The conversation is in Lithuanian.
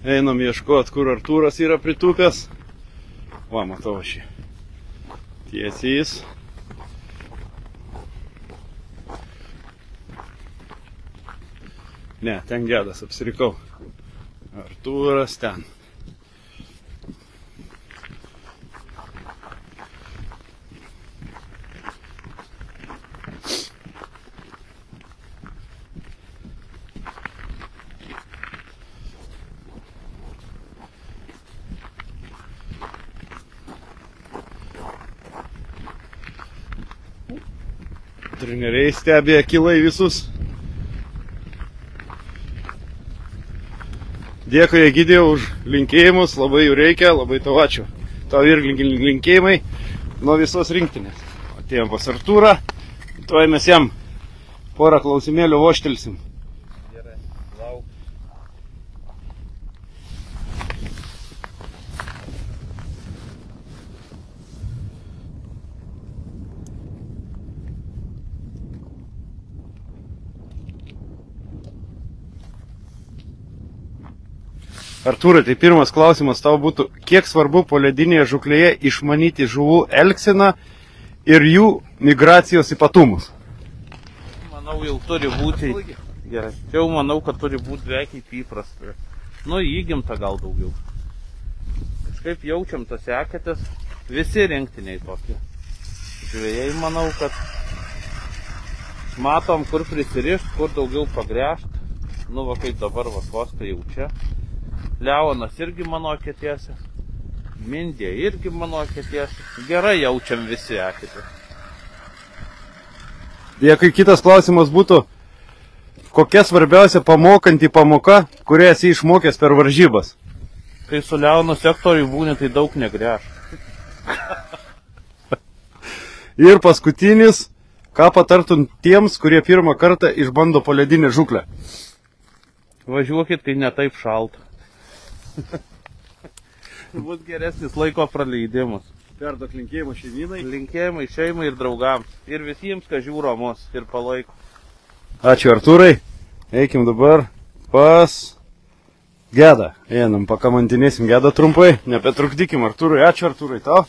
Einam ieškot, kur Artūras yra pritūpęs. Va, matau šį. Tiesiai jis. Ne, ten Gedas, apsirikau. Artūras ten. Treneriai stebė akylai visus. Dėkui, Egidijau, už linkėjimus, labai jų reikia, labai tau ačiū. Tau irgi linkėjimai nuo visos rinktinės. Atėjom pas Artūrą, tuoj mes jam porą klausimėlių voštelsim. Gerai, lauk. Artūrai, tai pirmas klausimas tau būtų, kiek svarbu poledinėje žūklėje išmanyti žuvų elgseną ir jų migracijos ypatumus? Manau, jau turi būti. Gerai. Jau manau, kad turi būti beveik įprasta. Nu, įgimta gal daugiau. Kažkaip jaučiam tas eketės, visi rinktiniai tokie. Žvėjai, manau, kad matom, kur prisirišt, kur daugiau pagręžt. Nu, va, kaip dabar Vaskoska jau čia. Leonas irgi mano eketėse. Mindė irgi mano eketėse. Gerai jaučiam visi eketės. Dėkui, kitas klausimas būtų, kokia svarbiausia pamokanti pamoka, kurią esi išmokęs per varžybas? Kai su Leonu sektoriui būni, tai daug negręš. Ir paskutinis, ką patartum tiems, kurie pirmą kartą išbando poledinę žūklę? Važiuokit, kai ne taip šalta. Bus geresnis laiko praleidimas. Perduok linkėjimą šeimynai. Linkėjimai šeimai ir draugams. Ir visiems, kas žiūro mus ir palaiko. Ačiū, Artūrai. Eikim dabar pas Gedą. Einam, pakamantinėsim Gedą trumpai. Nepetrukdykim Artūrai. Ačiū, Artūrai, tau.